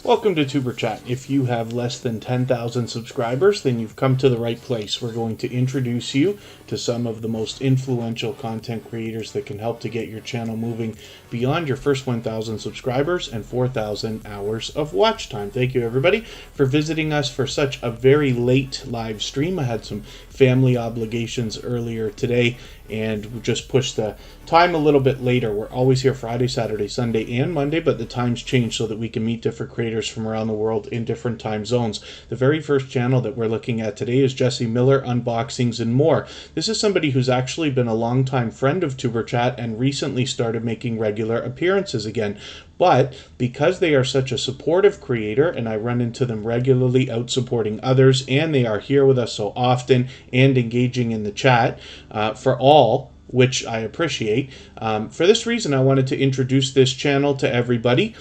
Welcome to Superchat. If you have less than 10,000 subscribers, then you've come to the right place. We're going to introduce you to some of the most influential content creators that can help to get your channel moving beyond your first 1,000 subscribers and 4,000 hours of watch time. Thank you, everybody, for visiting us for such a very late live stream. I had some family obligations earlier today, and we just pushed the time a little bit later. We're always here Friday, Saturday, Sunday, and Monday, but the times change so that we can meet different creators from around the world in different time zones. The very first channel that we're looking at today is Jesse Miller, Unboxings and More. This is somebody who's actually been a longtime friend of Superchat and recently started making regular appearances again. But because they are such a supportive creator, and I run into them regularly out supporting others, and they are here with us so often and engaging in the chat for all, which I appreciate. For this reason, I wanted to introduce this channel to everybody.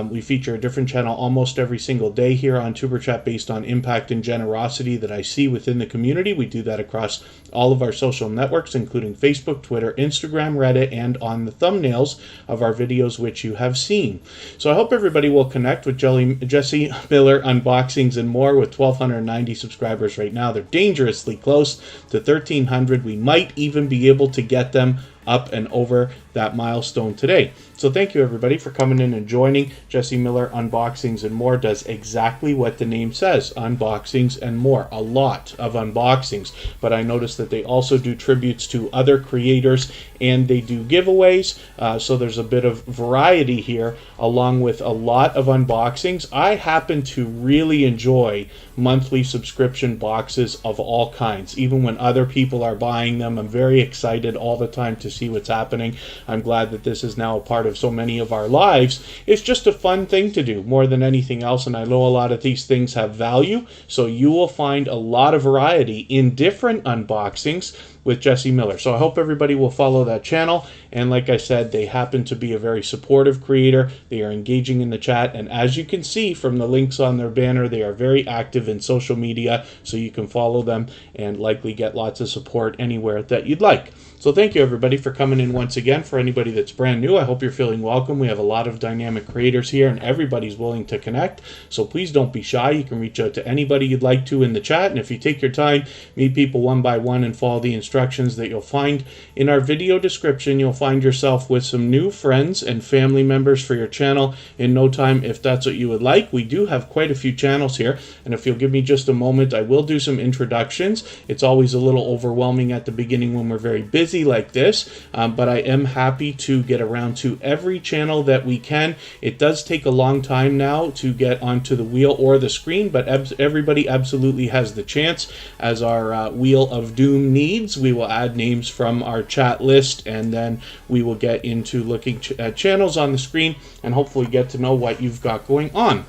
We feature a different channel almost every single day here on Superchat based on impact and generosity that I see within the community. We do that across all of our social networks, including Facebook, Twitter, Instagram, Reddit, and on the thumbnails of our videos, which you have seen. So I hope everybody will connect with Jesse Miller Unboxings and More with 1,290 subscribers right now. They're dangerously close to 1,300. We might even be able to get them up and over that milestone today. So thank you, everybody, for coming in and joining. Jesse Miller Unboxings and More does exactly what the name says, unboxings and more. A lot of unboxings, but I noticed that they also do tributes to other creators and they do giveaways, so there's a bit of variety here along with a lot of unboxings. I happen to really enjoy monthly subscription boxes of all kinds, even when other people are buying them. I'm very excited all the time to see what's happening. I'm glad that this is now a part of so many of our lives. It's just a fun thing to do more than anything else, and I know a lot of these things have value, so you will find a lot of variety in different unboxings with Jesse Miller. So I hope everybody will follow that channel, and like I said, they happen to be a very supportive creator. They are engaging in the chat, and as you can see from the links on their banner, they are very active in social media, so you can follow them and likely get lots of support anywhere that you'd like. So thank you, everybody, for coming in once again. For anybody that's brand new, I hope you're feeling welcome. We have a lot of dynamic creators here, and everybody's willing to connect. So please don't be shy. You can reach out to anybody you'd like to in the chat. And if you take your time, meet people one by one and follow the instructions that you'll find in our video description, you'll find yourself with some new friends and family members for your channel in no time, if that's what you would like. We do have quite a few channels here, and if you'll give me just a moment, I will do some introductions. It's always a little overwhelming at the beginning when we're very busy like this, but I am happy to get around to every channel that we can. It does take a long time now to get onto the wheel or the screen, but everybody absolutely has the chance. As our Wheel of Doom needs, we will add names from our chat list, and then we will get into looking at channels on the screen and hopefully get to know what you've got going on.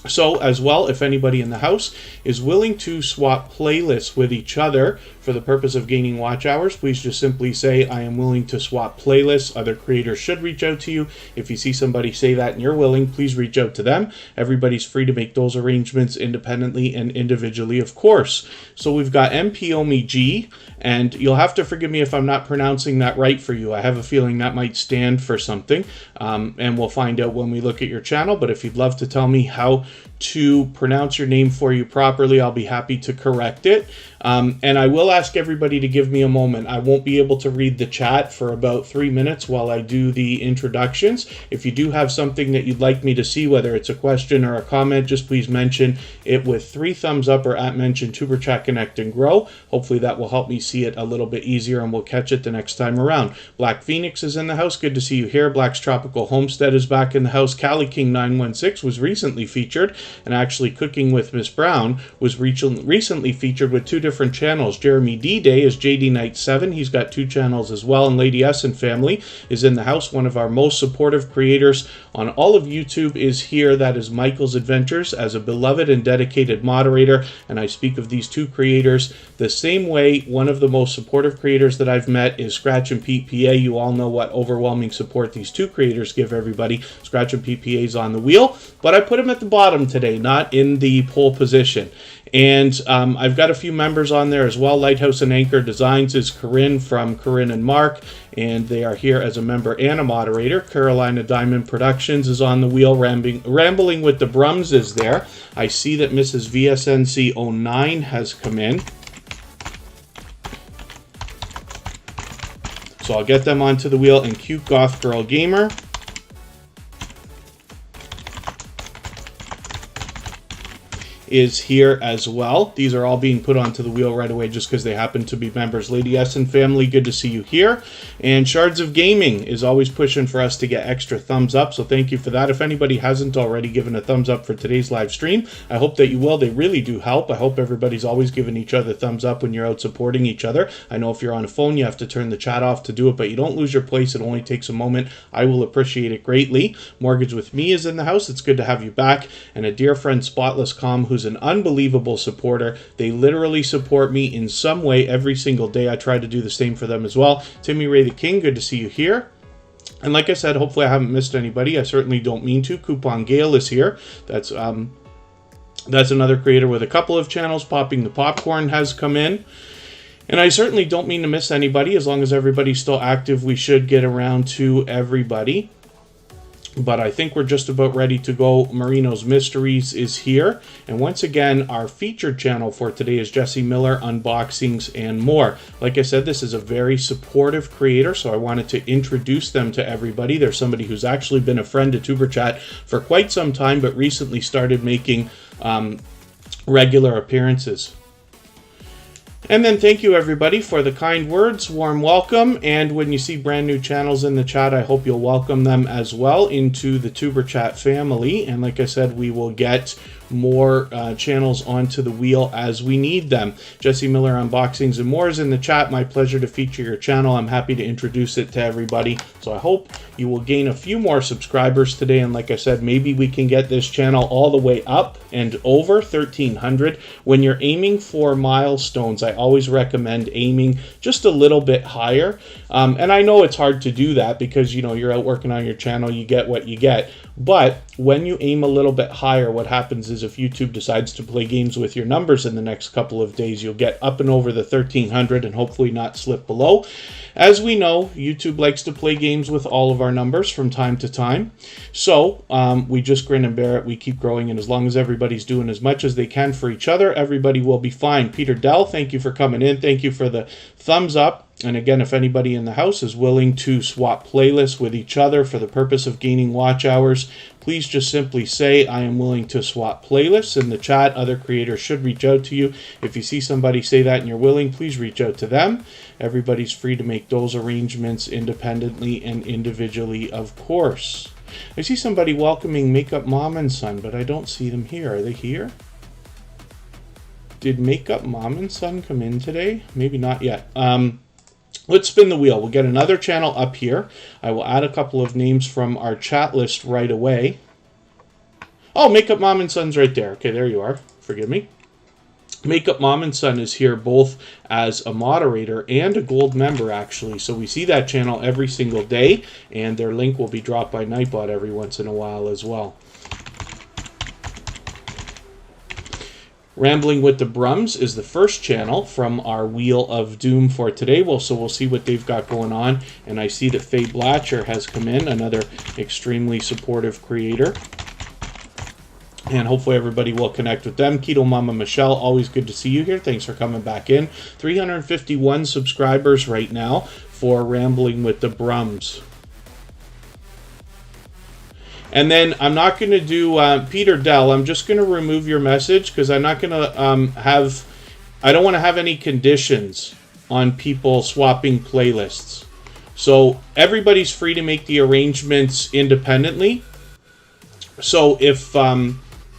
So as well, if anybody in the house is willing to swap playlists with each other for the purpose of gaining watch hours, please just simply say, I am willing to swap playlists. Other creators should reach out to you. If you see somebody say that and you're willing, please reach out to them. Everybody's free to make those arrangements independently and individually, of course. So we've got MPOMEG, and you'll have to forgive me if I'm not pronouncing that right for you. I have a feeling that might stand for something, and we'll find out when we look at your channel. But if you'd love to tell me how to pronounce your name for you properly, I'll be happy to correct it. And I will ask everybody to give me a moment. I won't be able to read the chat for about 3 minutes while I do the introductions. If you do have something that you'd like me to see, whether it's a question or a comment, just please mention it with 3 thumbs up or at mention Superchat Connect and Grow. Hopefully that will help me see it a little bit easier, and we'll catch it the next time around. Black Phoenix is in the house. Good to see you here. Black's Tropical Homestead is back in the house. Cali King 916 was recently featured, and actually Cooking with Miss Brown was recently featured with 2 different channels. Jeremy D-Day is JD Knight 7. He's got 2 channels as well. And Lady S and Family is in the house. One of our most supportive creators on all of YouTube is here. That is Michael's Adventures, as a beloved and dedicated moderator. And I speak of these 2 creators the same way. One of the most supportive creators that I've met is Scratch and Pete PA. You all know what overwhelming support these 2 creators give everybody. Scratch and Pete PA is on the wheel, but I put him at the bottom today, not in the pole position. And I've got a few members on there as well. Lighthouse and Anchor Designs is Corinne from Corinne and Mark, and they are here as a member and a moderator. Carolina Diamond Productions is on the wheel. Rambling with the Brums is there. I see that Mrs. VSNC09 has come in. So I'll get them onto the wheel. And Cute Goth Girl Gamer is here as well. These are all being put onto the wheel right away just because they happen to be members. Lady S and family, good to see you here. And Shards of Gaming is always pushing for us to get extra thumbs up, so thank you for that. If anybody hasn't already given a thumbs up for today's live stream, I hope that you will. They really do help. I hope everybody's always giving each other thumbs up when you're out supporting each other. I know if you're on a phone, you have to turn the chat off to do it, but you don't lose your place. It only takes a moment. I will appreciate it greatly. Mortgage with Me is in the house. It's good to have you back. And a dear friend, Spotless Calm, who's an unbelievable supporter. They literally support me in some way every single day. I try to do the same for them as well. Timmy Ray the King, good to see you here. And like I said, hopefully I haven't missed anybody. I certainly don't mean to. Coupon Gale is here. That's another creator with a couple of channels. Popping the Popcorn has come in. And I certainly don't mean to miss anybody. As long as everybody's still active, we should get around to everybody. But I think we're just about ready to go. Marino's Mysteries is here. And once again, our featured channel for today is Jesse Miller, Unboxings and More. Like I said, this is a very supportive creator, so I wanted to introduce them to everybody. There's somebody who's actually been a friend to Superchat for quite some time, but recently started making regular appearances. And then thank you everybody for the kind words, warm welcome, and when you see brand new channels in the chat, I hope you'll welcome them as well into the Superchat family. And like I said, we will get more channels onto the wheel as we need them. Jesse Miller Unboxings and More is in the chat. My pleasure to feature your channel. I'm happy to introduce it to everybody. So I hope you will gain a few more subscribers today. And like I said, maybe we can get this channel all the way up and over 1,300. When you're aiming for milestones, I always recommend aiming just a little bit higher. And I know it's hard to do that because, you know, you're out working on your channel, you get what you get. But when you aim a little bit higher, what happens is if YouTube decides to play games with your numbers in the next couple of days, you'll get up and over the 1,300 and hopefully not slip below. As we know, YouTube likes to play games with all of our numbers from time to time. So we just grin and bear it. We keep growing, and as long as everybody's doing as much as they can for each other, everybody will be fine. Peter Dell, thank you for coming in. Thank you for the thumbs up. And again, if anybody in the house is willing to swap playlists with each other for the purpose of gaining watch hours, please just simply say, I am willing to swap playlists in the chat. Other creators should reach out to you. If you see somebody say that and you're willing, please reach out to them. Everybody's free to make those arrangements independently and individually, of course. I see somebody welcoming Makeup Mom and Son, but I don't see them here. Are they here? Did Makeup Mom and Son come in today? Maybe not yet. Let's spin the wheel. We'll get another channel up here. I will add a couple of names from our chat list right away. Oh, Makeup Mom and Son's right there. Okay, there you are. Forgive me. Makeup Mom and Son is here both as a moderator and a gold member, actually. So we see that channel every single day, and their link will be dropped by Nightbot every once in a while as well. Rambling with the Brums is the first channel from our Wheel of Doom for today. So we'll see what they've got going on. And I see that Faye Blatcher has come in, another extremely supportive creator. And hopefully everybody will connect with them. Keto Mama Michelle, always good to see you here. Thanks for coming back in. 351 subscribers right now for Rambling with the Brums. And then I'm not going to do Peter Dell. I'm just going to remove your message because I'm not going to I don't want to have any conditions on people swapping playlists. So everybody's free to make the arrangements independently. So if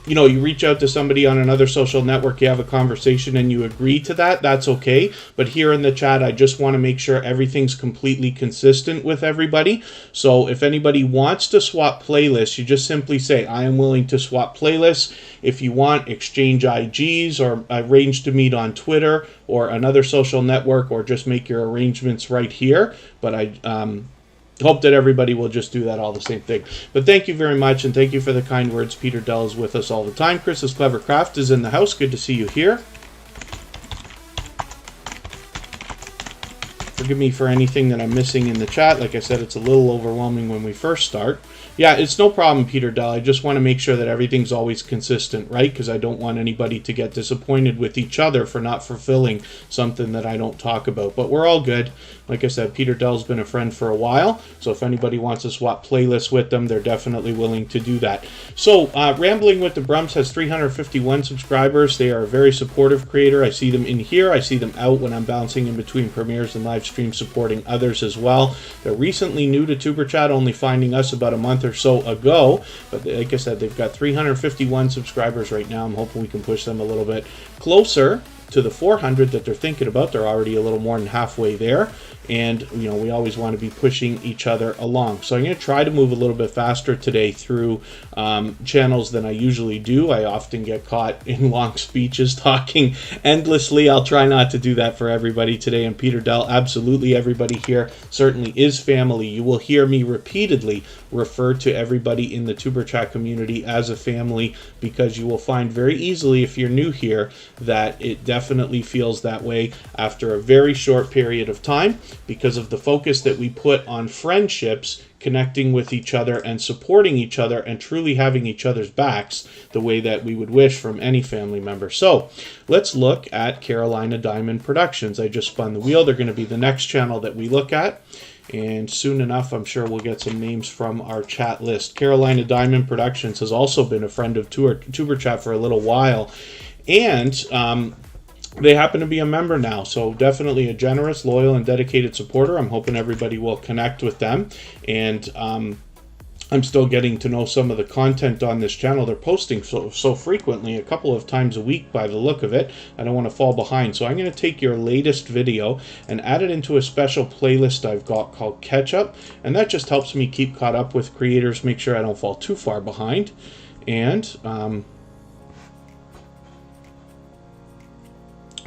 you know, you reach out to somebody on another social network, you have a conversation and you agree to that, that's okay. But here in the chat, I just want to make sure everything's completely consistent with everybody. So if anybody wants to swap playlists, you just simply say, I am willing to swap playlists. If you want, exchange IGs or arrange to meet on Twitter or another social network, or just make your arrangements right here. But hope that everybody will just do that all the same thing. But thank you very much, and thank you for the kind words. Peter Dell is with us all the time. Chris's Clever Craft is in the house. Good to see you here. Forgive me for anything that I'm missing in the chat. Like I said, it's a little overwhelming when we first start. Yeah, it's no problem, Peter Dell. I just want to make sure that everything's always consistent, right? Because I don't want anybody to get disappointed with each other for not fulfilling something that I don't talk about. But we're all good. Like I said, Peter Dell's been a friend for a while. So if anybody wants to swap playlists with them, they're definitely willing to do that. So Rambling with the Brumps has 351 subscribers. They are a very supportive creator. I see them in here. I see them out when I'm bouncing in between premieres and live streams supporting others as well. They're recently new to Superchat, only finding us about a month or so ago. But like I said, they've got 351 subscribers right now. I'm hoping we can push them a little bit closer to the 400 that they're thinking about. They're already a little more than halfway there. And, you know, we always want to be pushing each other along. So I'm going to try to move a little bit faster today through channels than I usually do. I often get caught in long speeches talking endlessly. I'll try not to do that for everybody today. And Peter Dell, absolutely everybody here certainly is family. You will hear me repeatedly refer to everybody in the Tuber Chat community as a family, because you will find very easily, if you're new here, that it definitely feels that way after a very short period of time, because of the focus that we put on friendships, connecting with each other and supporting each other and truly having each other's backs the way that we would wish from any family member. So let's look at Carolina Diamond Productions. I just spun the wheel. They're going to be the next channel that we look at. And soon enough, I'm sure we'll get some names from our chat list. Carolina Diamond Productions has also been a friend of Tuber Chat for a little while. And they happen to be a member now, so definitely a generous, loyal, and dedicated supporter. I'm hoping everybody will connect with them. And I'm still getting to know some of the content on this channel. They're posting so frequently, a couple of times a week by the look of it. I don't want to fall behind. So I'm going to take your latest video and add it into a special playlist I've got called Catch Up. And that just helps me keep caught up with creators, make sure I don't fall too far behind. And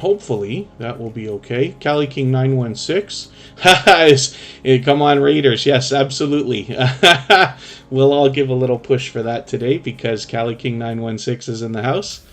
hopefully that will be okay. Cali King 916. Come on, Raiders. Yes, absolutely. We'll all give a little push for that today, because Cali King 916 is in the house.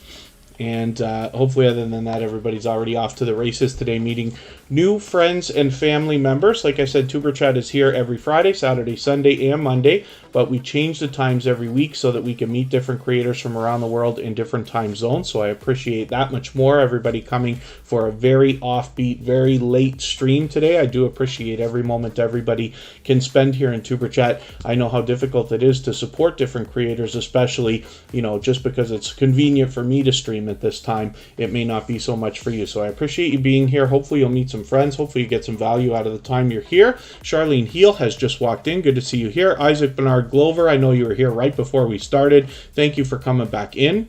And hopefully, other than that, everybody's already off to the races today, meeting new friends and family members. Like I said, Tuber Chat is here every Friday, Saturday, Sunday, and Monday. But we change the times every week so that we can meet different creators from around the world in different time zones. So I appreciate that much more. Everybody coming for a very offbeat, very late stream today. I do appreciate every moment everybody can spend here in Tuber Chat. I know how difficult it is to support different creators, especially, you know, just because it's convenient for me to stream at this time. It may not be so much for you. So I appreciate you being here. Hopefully you'll meet some friends. Hopefully you get some value out of the time you're here. Charlene Heel has just walked in. Good to see you here. Isaac Bernard Glover, I know you were here right before we started. Thank you for coming back in.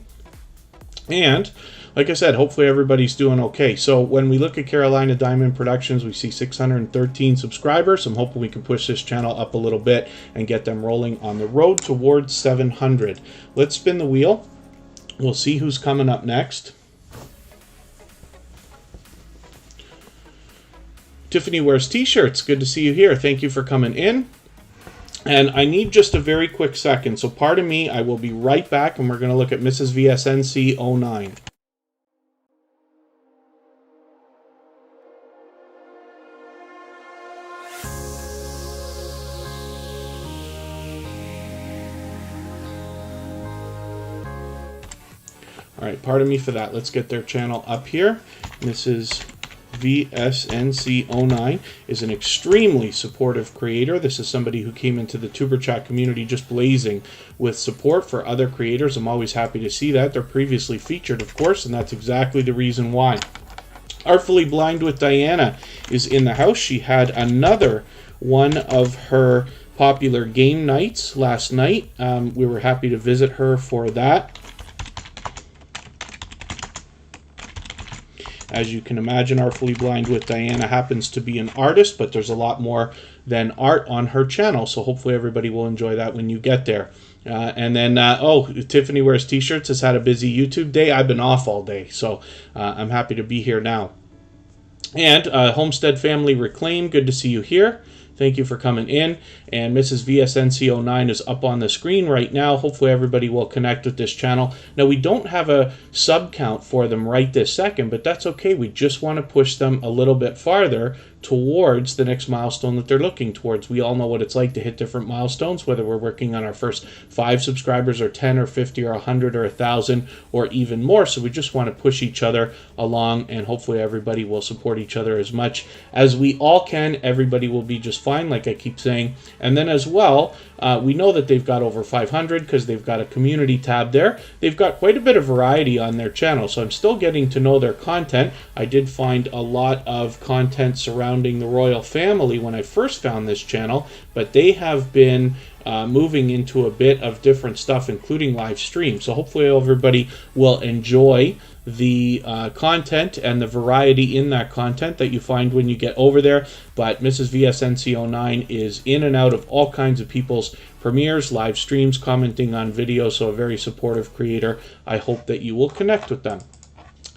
And like I said, hopefully everybody's doing okay. So when we look at Carolina Diamond Productions, we see 613 subscribers. I'm hoping we can push this channel up a little bit and get them rolling on the road towards 700. Let's spin the wheel. We'll see who's coming up next. Tiffany Wears T-shirts. Good to see you here. Thank you for coming in. And I need just a very quick second, so pardon me. I will be right back, and we're going to look at Mrs. VSNC 09. All right, pardon me for that. Let's get their channel up here. Mrs. VSNC09 is an extremely supportive creator. This is somebody who came into the Tuber Chat community just blazing with support for other creators. I'm always happy to see that. They're previously featured, of course, and that's exactly the reason why. Artfully Blind with Diana is in the house. She had another one of her popular game nights last night. We were happy to visit her for that. As you can imagine, Artfully Blind with Diana happens to be an artist, but there's a lot more than art on her channel, so hopefully everybody will enjoy that when you get there. And then, Tiffany Wears T-shirts has had a busy YouTube day. I've been off all day, so I'm happy to be here now. And Homestead Family Reclaim, good to see you here. thank you for coming in. And Mrs. VSNC09 is up on the screen right now. Hopefully everybody will connect with this channel. Now, we don't have a sub count for them right this second, but that's okay. We just want to push them a little bit farther towards the next milestone that they're looking towards. We all know what it's like to hit different milestones, whether we're working on our first 5 subscribers or 10 or 50 or 100 or 1,000 or even more. So we just want to push each other along, and hopefully everybody will support each other as much as we all can. Everybody will be just fine, like I keep saying. And then as well, we know that they've got over 500 because they've got a community tab there. They've got quite a bit of variety on their channel, so I'm still getting to know their content. I did find a lot of content surrounding the royal family when I first found this channel, but they have been moving into a bit of different stuff, including live streams. So hopefully everybody will enjoy the content and the variety in that content that you find when you get over there. But Mrs. VSNC09 is in and out of all kinds of people's premieres, live streams, commenting on videos, so a very supportive creator. I hope that you will connect with them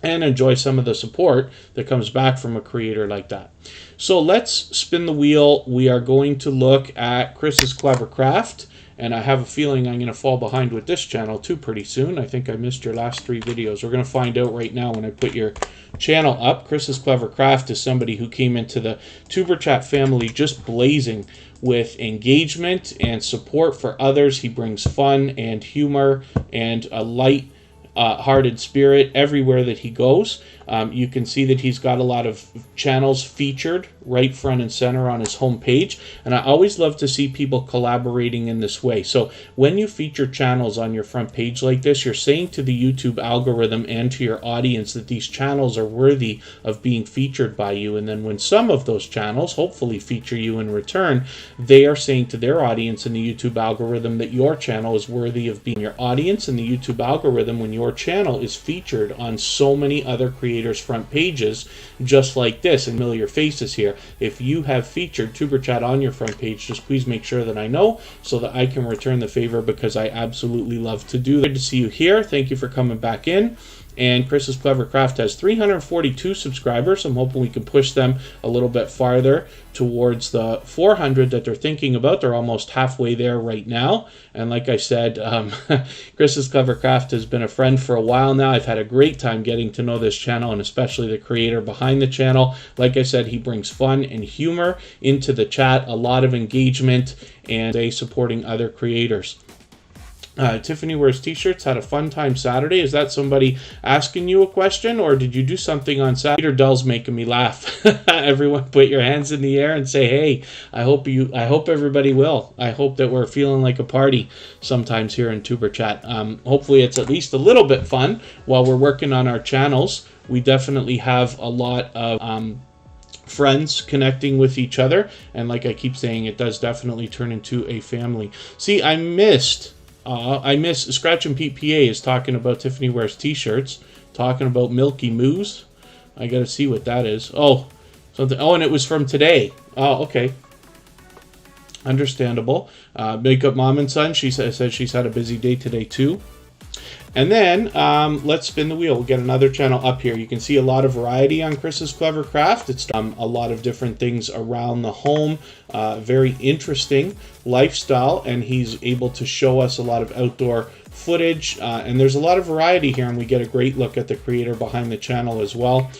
and enjoy some of the support that comes back from a creator like that. So let's spin the wheel. We are going to look at Chris's Clever Craft, and I have a feeling I'm going to fall behind with this channel too pretty soon. I think I missed your last 3 videos. We're going to find out right now when I put your channel up. Chris's Clever Craft is somebody who came into the Tuber Chat family just blazing with engagement and support for others. He brings fun and humor and a light hearted spirit everywhere that he goes. You can see that he's got a lot of channels featured right front and center on his home page, and I always love to see people collaborating in this way. So when you feature channels on your front page like this, you're saying to the YouTube algorithm and to your audience that these channels are worthy of being featured by you. And then when some of those channels hopefully feature you in return, they are saying to their audience in the YouTube algorithm that your channel is worthy of being your audience. And the YouTube algorithm, when your channel is featured on so many other creators' front pages, just like this, and familiar faces here, if you have featured Tuber Chat on your front page, just please make sure that I know so that I can return the favor, because I absolutely love to do that. Good to see you here. Thank you for coming back in. And Chris's Clever Craft has 342 subscribers. I'm hoping we can push them a little bit farther towards the 400 that they're thinking about. They're almost halfway there right now. And like I said, Chris's Clever Craft has been a friend for a while now. I've had a great time getting to know this channel, and especially the creator behind the channel. Like I said, he brings fun and humor into the chat, a lot of engagement, and supporting other creators. Tiffany Wears T-Shirts had a fun time Saturday. Is that somebody asking you a question, or did you do something on Saturday? Peter Dull's making me laugh. Everyone put your hands in the air and say, hey, I hope everybody will. I hope that we're feeling like a party sometimes here in Tuber Chat. Hopefully it's at least a little bit fun while we're working on our channels. We definitely have a lot of friends connecting with each other, and like I keep saying, it does definitely turn into a family. See, I miss Scratch and Pete PA is talking about Tiffany Wears T-Shirts, talking about Milky Moose. I gotta see what that is. Oh, something. Oh, and it was from today. Oh, okay. Understandable. Makeup Mom and Son, she says she's had a busy day today too. And then let's spin the wheel. We'll get another channel up here. You can see a lot of variety on Chris's Clever Craft. It's a lot of different things around the home. Very interesting lifestyle, and he's able to show us a lot of outdoor footage. And there's a lot of variety here, and we get a great look at the creator behind the channel as well.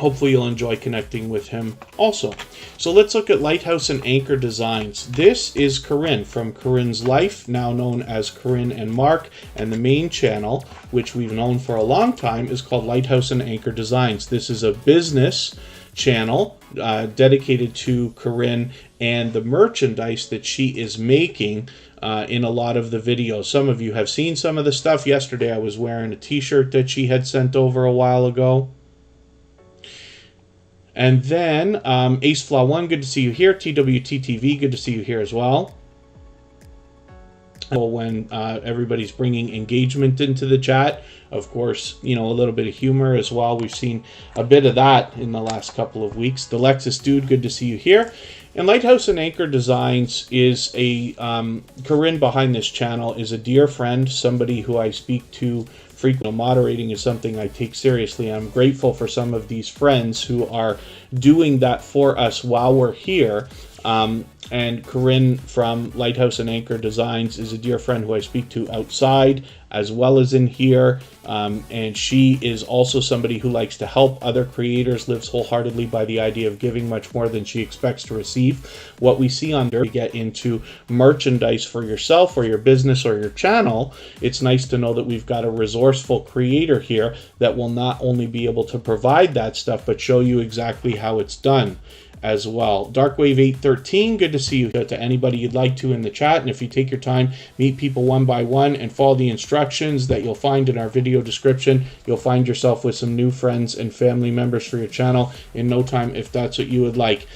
Hopefully you'll enjoy connecting with him also. So let's look at Lighthouse and Anchor Designs. This is Corinne from Corinne's Life, now known as Corinne and Mark, and the main channel, which we've known for a long time, is called Lighthouse and Anchor Designs. This is a business channel dedicated to Corinne and the merchandise that she is making in a lot of the videos. Some of you have seen some of the stuff. Yesterday I was wearing a t-shirt that she had sent over a while ago. And then Ace Flaw 1, good to see you here. TWTTV, good to see you here as well. When everybody's bringing engagement into the chat, of course, you know, a little bit of humor as well. We've seen a bit of that in the last couple of weeks. The Lexus Dude, good to see you here. And Lighthouse and Anchor Designs is a Corinne behind this channel is a dear friend, somebody who I speak to frequent. Moderating is something I take seriously. I'm grateful for some of these friends who are doing that for us while we're here. And Corinne from Lighthouse and Anchor Designs is a dear friend who I speak to outside as well as in here. And she is also somebody who likes to help other creators, lives wholeheartedly by the idea of giving much more than she expects to receive. What we see on there, we get into merchandise for yourself or your business or your channel. It's nice to know that we've got a resourceful creator here that will not only be able to provide that stuff, but show you exactly how it's done as well. Darkwave813, good to see you. To anybody you'd like to in the chat, and if you take your time, meet people one by one and follow the instructions that you'll find in our video description, you'll find yourself with some new friends and family members for your channel in no time, if that's what you would like.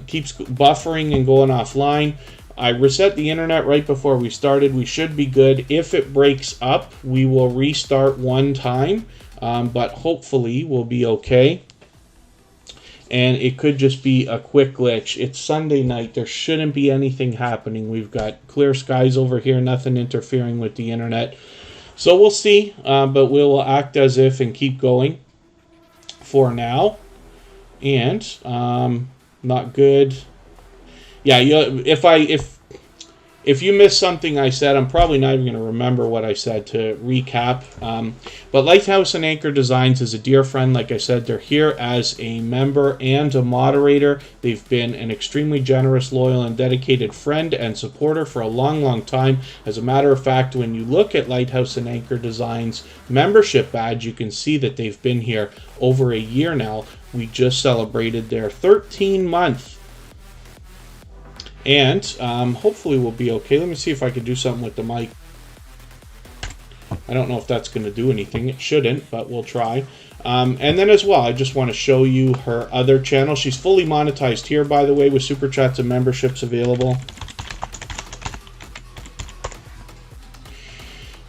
Keeps buffering and going offline. I reset the internet right before we started. We should be good. If it breaks up, we will restart one time, but hopefully we'll be okay. And it could just be a quick glitch. It's Sunday night. There shouldn't be anything happening. We've got clear skies over here, nothing interfering with the internet. So we'll see, but we'll act as if and keep going for now. And not good. Yeah, if you missed something I said, I'm probably not even going to remember what I said to recap. But Lighthouse and Anchor Designs is a dear friend. Like I said, they're here as a member and a moderator. They've been an extremely generous, loyal, and dedicated friend and supporter for a long, long time. As a matter of fact, when you look at Lighthouse and Anchor Designs membership badge, you can see that they've been here over a year now. We just celebrated their 13-month. And hopefully we'll be okay. Let me see if I can do something with the mic. I don't know if that's going to do anything. It shouldn't, but we'll try. And then as well, I just want to show you her other channel. She's fully monetized here, by the way, with Super Chats and memberships available.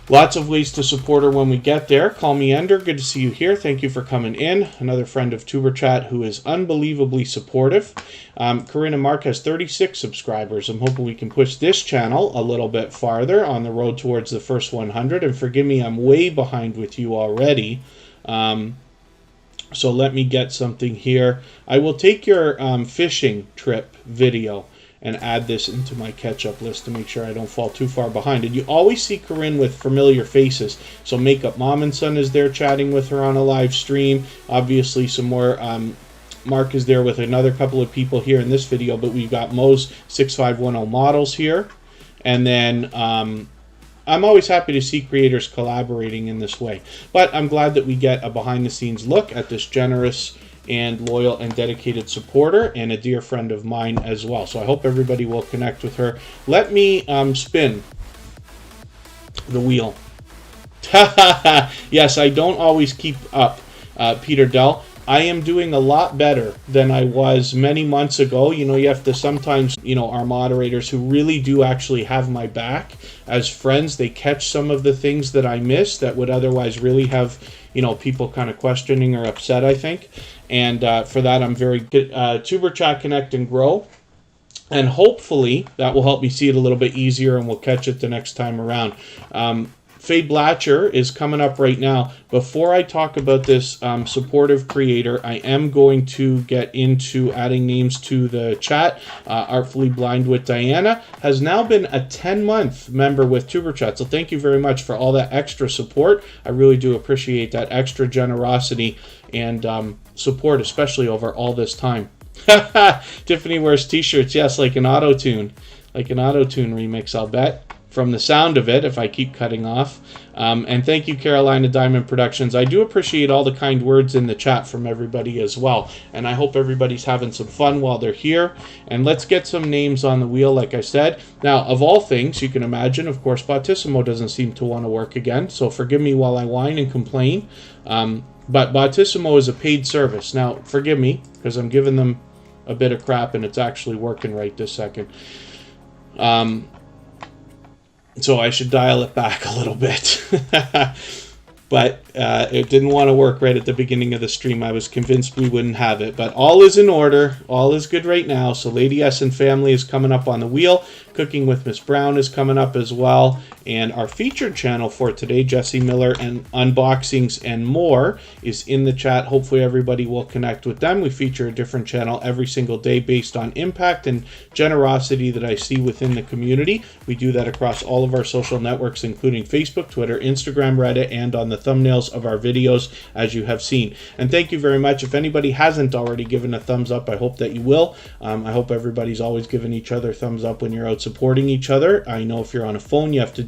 Lots of ways to support her when we get there. Call me Ender. Good to see you here. Thank you for coming in. Another friend of Superchat who is unbelievably supportive. Corinne and Mark has 36 subscribers. I'm hoping we can push this channel a little bit farther on the road towards the first 100. And forgive me, I'm way behind with you already. So let me get something here. I will take your fishing trip video and add this into my catch-up list to make sure I don't fall too far behind. And you always see Corinne with familiar faces. So Makeup Mom and Son is there chatting with her on a live stream. Obviously some more, Mark is there with another couple of people here in this video, but we've got Mo's 6510 models here. And then I'm always happy to see creators collaborating in this way. But I'm glad that we get a behind-the-scenes look at this generous and loyal and dedicated supporter and a dear friend of mine as well. So I hope everybody will connect with her. Let me spin the wheel. Yes, I don't always keep up, Peter Dell. I am doing a lot better than I was many months ago. You know, you have to sometimes, you know, our moderators who really do actually have my back as friends, they catch some of the things that I miss that would otherwise really have, you know, people kind of questioning or upset, I think. And for that, I'm very good. Tuber Chat, Connect, and Grow. And hopefully that will help me see it a little bit easier and we'll catch it the next time around. Faye Blatcher is coming up right now. Before I talk about this supportive creator, I am going to get into adding names to the chat. Artfully Blind with Diana has now been a 10-month member with Tuber Chat. So thank you very much for all that extra support. I really do appreciate that extra generosity and support, especially over all this time. Tiffany wears t-shirts. Yes, like an auto-tune. Like an auto-tune remix, I'll bet. From the sound of it, if I keep cutting off. And thank you, Carolina Diamond Productions. I do appreciate all the kind words in the chat from everybody as well. And I hope everybody's having some fun while they're here. And let's get some names on the wheel, like I said. Now, of all things, you can imagine, of course, Bautissimo doesn't seem to want to work again. So forgive me while I whine and complain. But Bautissimo is a paid service. Now, forgive me, because I'm giving them a bit of crap, and it's actually working right this second. So I should dial it back a little bit. but it didn't want to work right at the beginning of the stream. I was convinced we wouldn't have it, but all is in order. All is good right now. So Lady S and Family is coming up on the wheel. Cooking with Miss Brown is coming up as well. And our featured channel for today, Jesse Miller and Unboxings and More, is in the chat. Hopefully everybody will connect with them. We feature a different channel every single day based on impact and generosity that I see within the community. We do that across all of our social networks, including Facebook, Twitter, Instagram, Reddit, and on the thumbnails of our videos, as you have seen. And thank you very much. If anybody hasn't already given a thumbs up, I hope that you will. I hope everybody's always giving each other thumbs up when you're out supporting each other. I know if you're on a phone, you have to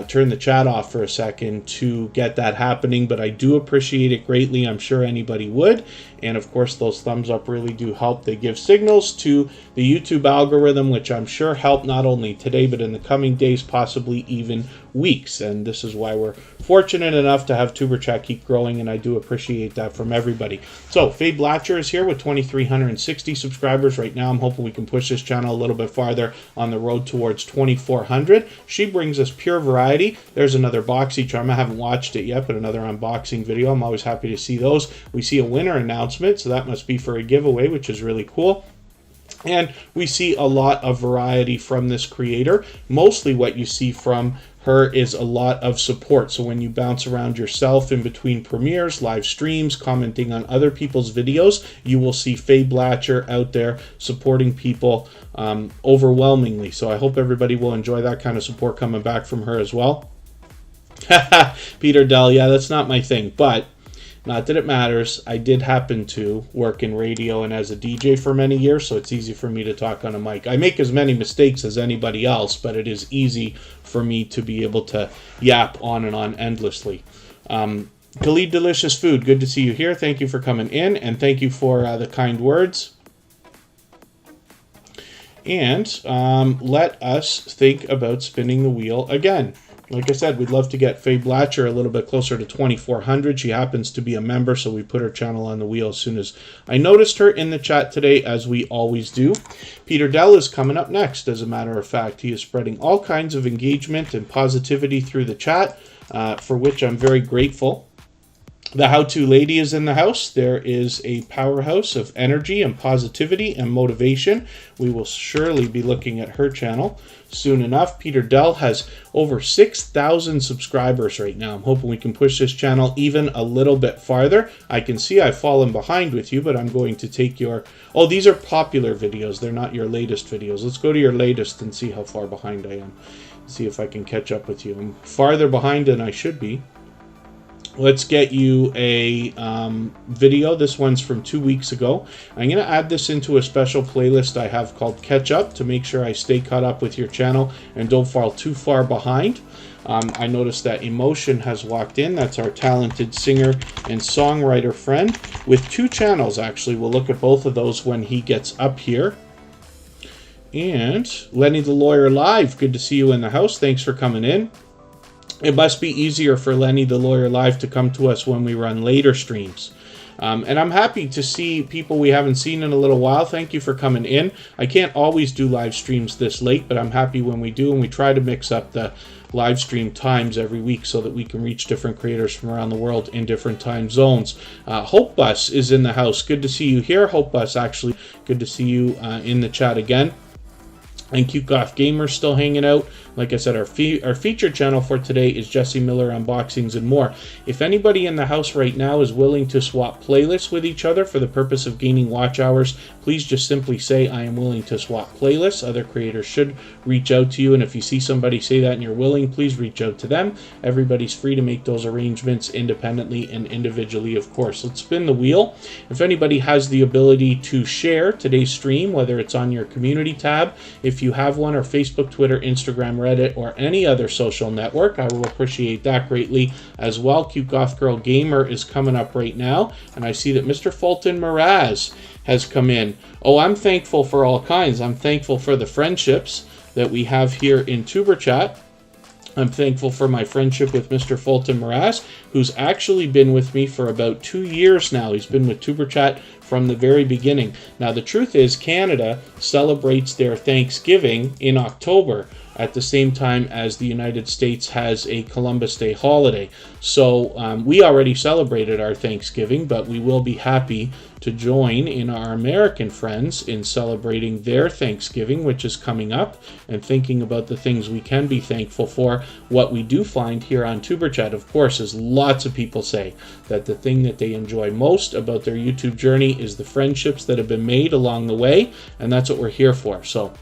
turn the chat off for a second to get that happening, but I do appreciate it greatly. I'm sure anybody would. And of course, those thumbs up really do help. They give signals to the YouTube algorithm, which I'm sure help not only today, but in the coming days, possibly even weeks. And this is why we're fortunate enough to have TuberChat keep growing, and I do appreciate that from everybody. So Faye Blatcher is here with 2,360 subscribers right now. I'm hoping we can push this channel a little bit farther on the road towards 2,400. She brings us pure variety. There's another Boxy Charm. I haven't watched it yet, but another unboxing video. I'm always happy to see those. We see a winner announcement, so that must be for a giveaway, which is really cool. And we see a lot of variety from this creator. Mostly what you see from her is a lot of support. So when you bounce around yourself in between premieres, live streams, commenting on other people's videos, you will see Faye Blatcher out there supporting people overwhelmingly. So I hope everybody will enjoy that kind of support coming back from her as well. Peter Dell, yeah, that's not my thing, but not that it matters. I did happen to work in radio and as a DJ for many years, so it's easy for me to talk on a mic. I make as many mistakes as anybody else, but it is easy for me to be able to yap on and on endlessly. Khalid Delicious Food, good to see you here. Thank you for coming in, and thank you for the kind words. And let us think about spinning the wheel again. Like I said, we'd love to get Faye Blatcher a little bit closer to 2,400. She happens to be a member, so we put her channel on the wheel as soon as I noticed her in the chat today, as we always do. Peter Dell is coming up next, as a matter of fact. He is spreading all kinds of engagement and positivity through the chat, for which I'm very grateful. The How-To Lady is in the house. There is a powerhouse of energy and positivity and motivation. We will surely be looking at her channel soon enough. Peter Dell has over 6,000 subscribers right now. I'm hoping we can push this channel even a little bit farther. I can see I've fallen behind with you, but I'm going to take your... Oh, these are popular videos. They're not your latest videos. Let's go to your latest and see how far behind I am. See if I can catch up with you. I'm farther behind than I should be. Let's get you a video. This one's from 2 weeks ago. I'm going to add this into a special playlist I have called Catch Up to make sure I stay caught up with your channel and don't fall too far behind. I noticed that Emotion has walked in. That's our talented singer and songwriter friend with 2 channels, actually. We'll look at both of those when he gets up here. And Lenny the Lawyer Live, good to see you in the house. Thanks for coming in. It must be easier for Lenny the Lawyer Live to come to us when we run later streams. And I'm happy to see people we haven't seen in a little while. Thank you for coming in. I can't always do live streams this late, but I'm happy when we do, and we try to mix up the live stream times every week so that we can reach different creators from around the world in different time zones. Hope Bus is in the house. Good to see you here. Hope Bus, actually, good to see you in the chat again. And Cute Off Gamer's still hanging out. Like I said, our featured channel for today is Jesse Miller Unboxings and More. If anybody in the house right now is willing to swap playlists with each other for the purpose of gaining watch hours, please just simply say, I am willing to swap playlists. Other creators should reach out to you, and if you see somebody say that and you're willing, please reach out to them. Everybody's free to make those arrangements independently and individually, of course. Let's spin the wheel. If anybody has the ability to share today's stream, whether it's on your community tab, if you have one, or Facebook, Twitter, Instagram, Reddit, or any other social network, I will appreciate that greatly as well. Cute Goth Girl Gamer is coming up right now, and I see that Mr. Fulton Mraz has come in. Oh, I'm thankful for all kinds. I'm thankful for the friendships that we have here in TuberChat. I'm thankful for my friendship with Mr. Fulton Mraz, who's actually been with me for about 2 years now. He's been with TuberChat from the very beginning. Now, the truth is, Canada celebrates their Thanksgiving in October. at the same time as the United States has a Columbus Day holiday. So we already celebrated our Thanksgiving, but we will be happy to join in our American friends in celebrating their Thanksgiving, which is coming up, and thinking about the things we can be thankful for. What we do find here on Superchat, of course, is lots of people say that the thing that they enjoy most about their YouTube journey is the friendships that have been made along the way, and that's what we're here for. So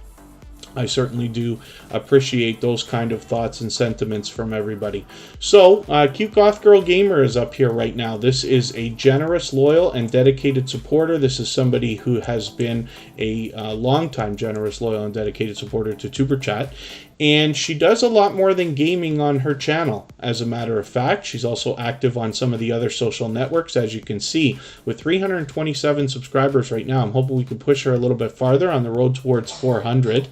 I certainly do appreciate those kind of thoughts and sentiments from everybody. So, Cute Goth Girl Gamer is up here right now. This is a generous, loyal, and dedicated supporter. This is somebody who has been a long-time generous, loyal, and dedicated supporter to Superchat. And she does a lot more than gaming on her channel. As a matter of fact, she's also active on some of the other social networks, as you can see. With 327 subscribers right now, I'm hoping we can push her a little bit farther on the road towards 400.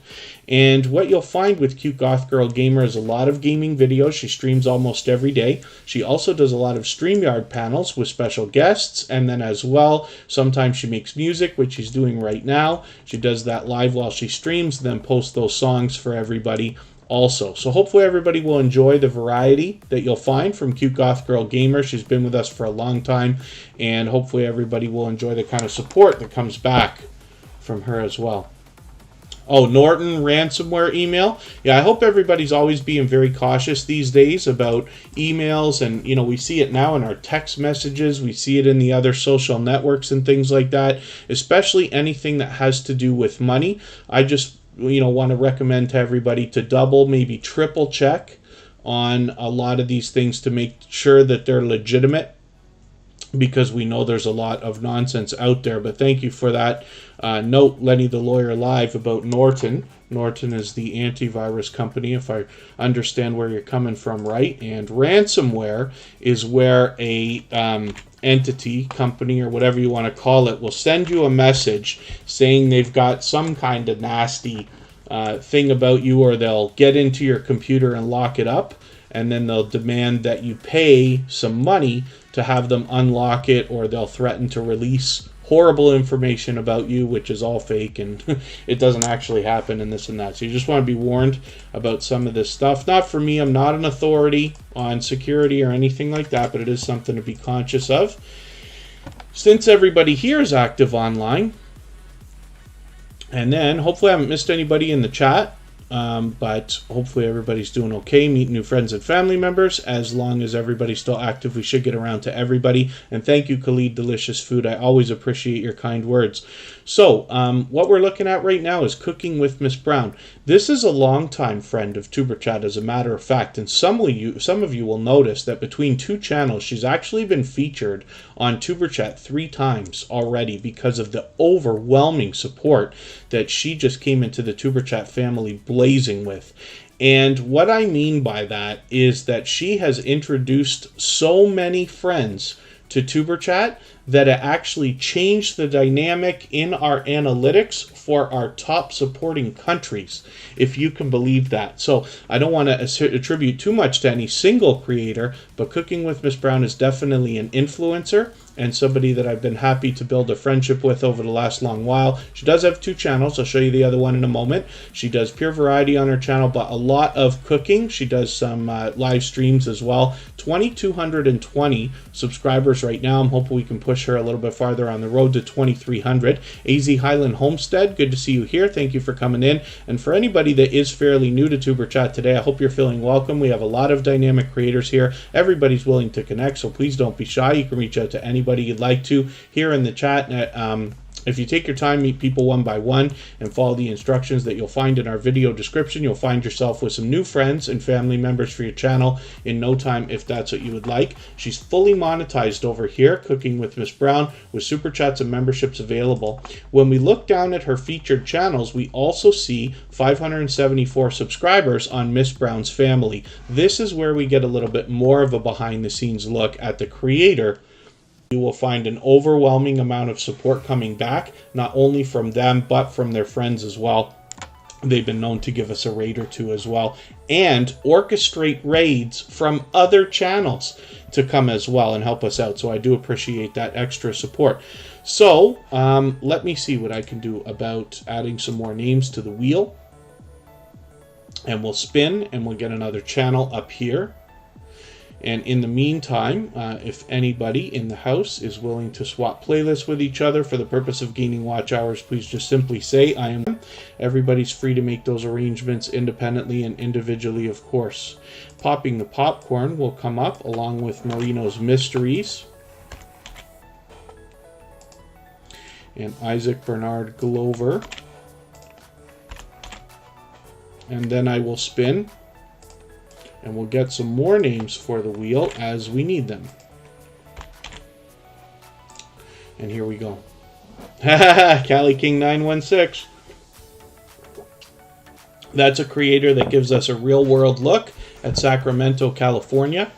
And what you'll find with Cute Goth Girl Gamer is a lot of gaming videos. She streams almost every day. She also does a lot of StreamYard panels with special guests. And then as well, sometimes she makes music, which she's doing right now. She does that live while she streams, then posts those songs for everybody also. So hopefully everybody will enjoy the variety that you'll find from Cute Goth Girl Gamer. She's been with us for a long time, and hopefully everybody will enjoy the kind of support that comes back from her as well. Oh, Norton ransomware email. Yeah, I hope everybody's always being very cautious these days about emails. And, you know, we see it now in our text messages. We see it in the other social networks and things like that, especially anything that has to do with money. I just, you know, want to recommend to everybody to double, maybe triple check on a lot of these things to make sure that they're legitimate, because we know there's a lot of nonsense out there. But thank you for that note, Lenny the Lawyer Live, about Norton. Norton is the antivirus company, if I understand where you're coming from right. And ransomware is where a entity, company, or whatever you want to call it, will send you a message saying they've got some kind of nasty thing about you, or they'll get into your computer and lock it up, and then they'll demand that you pay some money to have them unlock it, or they'll threaten to release horrible information about you, which is all fake, and it doesn't actually happen, and this and that. So you just want to be warned about some of this stuff. Not for me, I'm not an authority on security or anything like that, but it is something to be conscious of. Since everybody here is active online, and then hopefully I haven't missed anybody in the chat, but hopefully everybody's doing okay, meeting new friends and family members. As long as everybody's still active, we should get around to everybody. And thank you, Khalid Delicious Food. I always appreciate your kind words. So what we're looking at right now is Cooking with Miss Brown. This is a longtime friend of Superchat, as a matter of fact, and some of you will notice that between two channels, she's actually been featured on Superchat 3 times already because of the overwhelming support that she just came into the Superchat family blazing with. And what I mean by that is that she has introduced so many friends to Superchat that it actually changed the dynamic in our analytics for our top supporting countries, if you can believe that. So I don't want to attribute too much to any single creator, but Cooking with Miss Brown is definitely an influencer and somebody that I've been happy to build a friendship with over the last long while. She does have 2 channels. I'll show you the other one in a moment. She does pure variety on her channel, but a lot of cooking. She does some live streams as well. 2,220 subscribers right now. I'm hoping we can push her a little bit farther on the road to 2,300. AZ Highland Homestead, good to see you here. Thank you for coming in. And for anybody that is fairly new to Superchat today, I hope you're feeling welcome. We have a lot of dynamic creators here. Everybody's willing to connect, so please don't be shy. You can reach out to anybody you'd like to here in the chat. If you take your time, meet people one by one, and follow the instructions that you'll find in our video description, you'll find yourself with some new friends and family members for your channel in no time, if that's what you would like. She's fully monetized over here, Cooking with Miss Brown, with super chats and memberships available. When we look down at her featured channels, we also see 574 subscribers on Miss Brown's family. This is where we get a little bit more of a behind-the-scenes look at the creator. You will find an overwhelming amount of support coming back, not only from them, but from their friends as well. They've been known to give us a raid or 2 as well, and orchestrate raids from other channels to come as well and help us out. So I do appreciate that extra support. So let me see what I can do about adding some more names to the wheel. and we'll spin and we'll get another channel up here. And in the meantime, if anybody in the house is willing to swap playlists with each other for the purpose of gaining watch hours, please just simply say I am. Everybody's free to make those arrangements independently and individually, of course. Popping the Popcorn will come up along with Marino's Mysteries and Isaac Bernard Glover. And then I will spin, and we'll get some more names for the wheel as we need them. And here we go. Cali King 916. That's a creator that gives us a real-world look at Sacramento, California,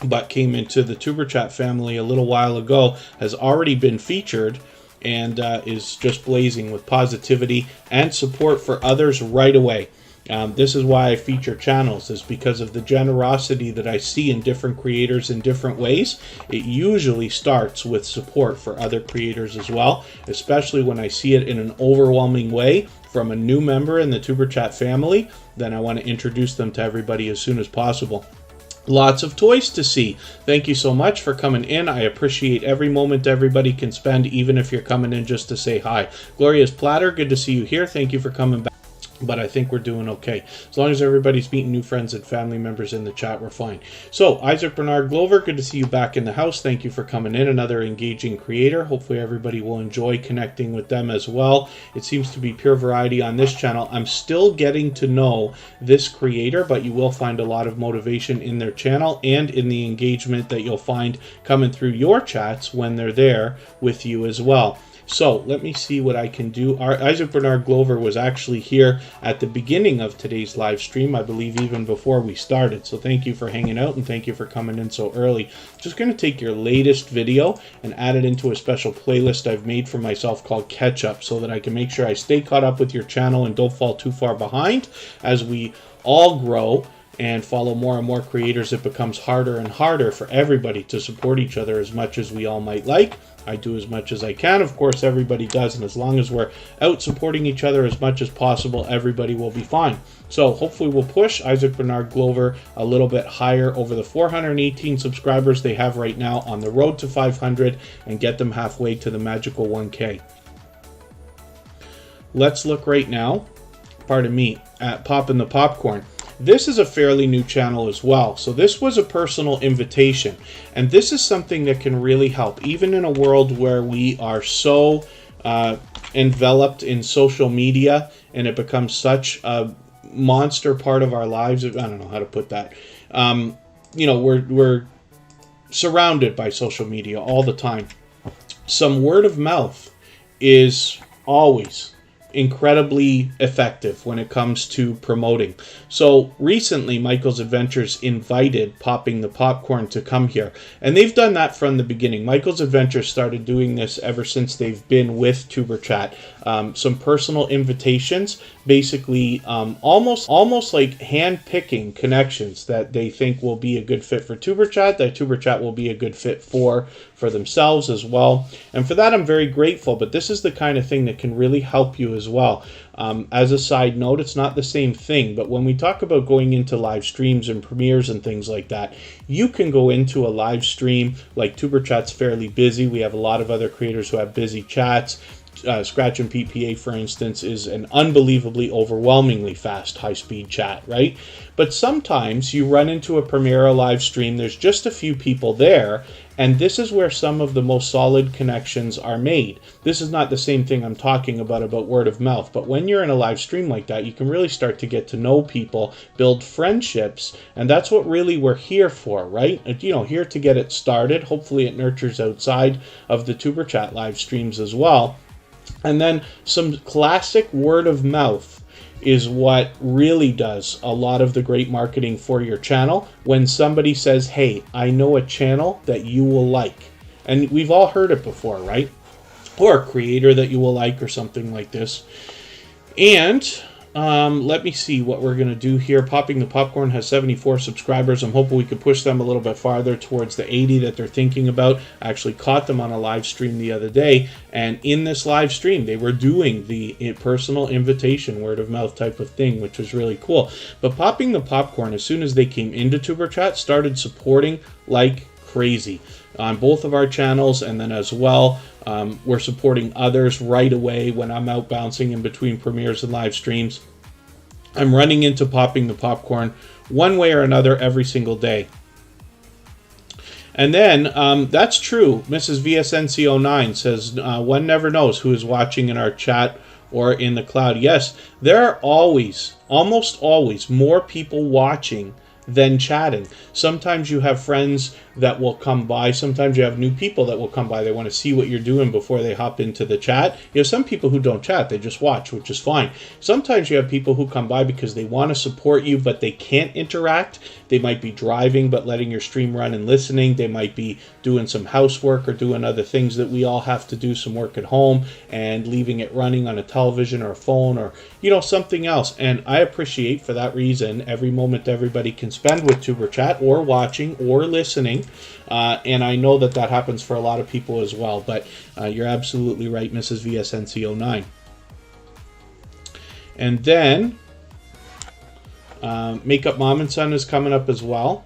but came into the Superchat family a little while ago, has already been featured, and is just blazing with positivity and support for others right away. This is why I feature channels, is because of the generosity that I see in different creators in different ways. It usually starts with support for other creators as well, especially when I see it in an overwhelming way from a new member in the Superchat family. Then I want to introduce them to everybody as soon as possible. Lots of toys to see. Thank you so much for coming in. I appreciate every moment everybody can spend, even if you're coming in just to say hi. Glorious Platter, good to see you here. Thank you for coming back. But I think we're doing okay. As long as everybody's meeting new friends and family members in the chat, we're fine. So, Isaac Bernard Glover, good to see you back in the house. Thank you for coming in. Another engaging creator. Hopefully everybody will enjoy connecting with them as well. It seems to be pure variety on this channel. I'm still getting to know this creator, but you will find a lot of motivation in their channel and in the engagement that you'll find coming through your chats when they're there with you as well. So let me see what I can do. Isaac Bernard Glover was actually here at the beginning of today's live stream, I believe even before we started. So thank you for hanging out and thank you for coming in so early. Just going to take your latest video and add it into a special playlist I've made for myself called Catch Up, so that I can make sure I stay caught up with your channel and don't fall too far behind. As we all grow and follow more and more creators, it becomes harder and harder for everybody to support each other as much as we all might like. I do as much as I can. Of course, everybody does. And as long as we're out supporting each other as much as possible, everybody will be fine. So hopefully we'll push Isaac Bernard Glover a little bit higher over the 418 subscribers they have right now on the road to 500 and get them halfway to the magical 1K. Let's look right now, pardon me, at Poppin' the Popcorn. This is a fairly new channel as well. So this was a personal invitation. And this is something that can really help, even in a world where we are so enveloped in social media and it becomes such a monster part of our lives. I don't know how to put that. You know, we're surrounded by social media all the time. Some word of mouth is always incredibly effective when it comes to promoting. So recently Michael's Adventures invited Popping the Popcorn to come here, and they've done that from the beginning. Michael's Adventures started doing this ever since they've been with Tuberchat. Some personal invitations, basically almost like hand-picking connections that they think will be a good fit for Tuberchat, that Tuberchat will be a good fit for themselves as well. And for that I'm very grateful, but this is the kind of thing that can really help you as well. As a side note, it's not the same thing, but when we talk about going into live streams and premieres and things like that, you can go into a live stream, like Tuberchat's fairly busy. We have a lot of other creators who have busy chats. Scratch and PPA, for instance, is an unbelievably, overwhelmingly fast, high-speed chat, right? But sometimes you run into a premiere, a live stream, there's just a few people there, and this is where some of the most solid connections are made. This is not the same thing I'm talking about word of mouth, but when you're in a live stream like that, you can really start to get to know people, build friendships, and that's what really we're here for, right? You know, here to get it started. Hopefully it nurtures outside of the Tuberchat live streams as well. And then some classic word of mouth is what really does a lot of the great marketing for your channel. When somebody says, hey, I know a channel that you will like. And we've all heard it before, right? Or a creator that you will like or something like this. And Let me see what we're going to do here. Popping the Popcorn has 74 subscribers. I'm hoping we could push them a little bit farther towards the 80 that they're thinking about. I actually caught them on a live stream the other day, and in this live stream, they were doing the personal invitation, word of mouth type of thing, which was really cool. But Popping the Popcorn, as soon as they came into Tuber Chat, started supporting like crazy on both of our channels, and then as well we're supporting others right away when I'm out bouncing in between premieres and live streams. I'm running into Popping the Popcorn one way or another every single day. And then, that's true, Mrs. VSNC09 says, one never knows who is watching in our chat or in the cloud. Yes, there are always, almost always, more people watching than chatting. Sometimes you have friends that will come by. Sometimes you have new people that will come by. They want to see what you're doing before they hop into the chat. You have some people who don't chat. They just watch, which is fine. Sometimes you have people who come by because they want to support you, but they can't interact. They might be driving, but letting your stream run and listening. They might be doing some housework or doing other things that we all have to do, some work at home, and leaving it running on a television or a phone or, you know, something else. And I appreciate, for that reason, every moment everybody can spend with Tuber Chat or watching or listening. And I know that that happens for a lot of people as well. But you're absolutely right, Mrs. VSNC09. And then Makeup Mom and Son is coming up as well.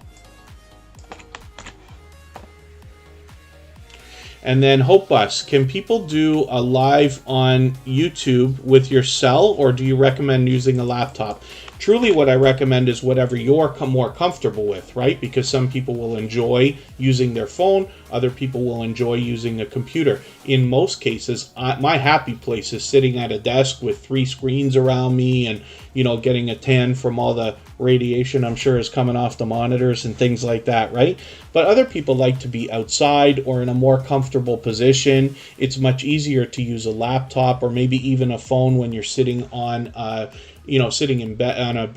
And then Hope Bus, can people do a live on YouTube with your cell, or do you recommend using a laptop? Truly what I recommend is whatever you're more comfortable with, right? Because some people will enjoy using their phone, other people will enjoy using a computer. In most cases, my happy place is sitting at a desk with 3 screens around me and, you know, getting a tan from all the radiation I'm sure is coming off the monitors and things like that, right? But other people like to be outside or in a more comfortable position. It's much easier to use a laptop or maybe even a phone when you're sitting on, sitting in bed on a bed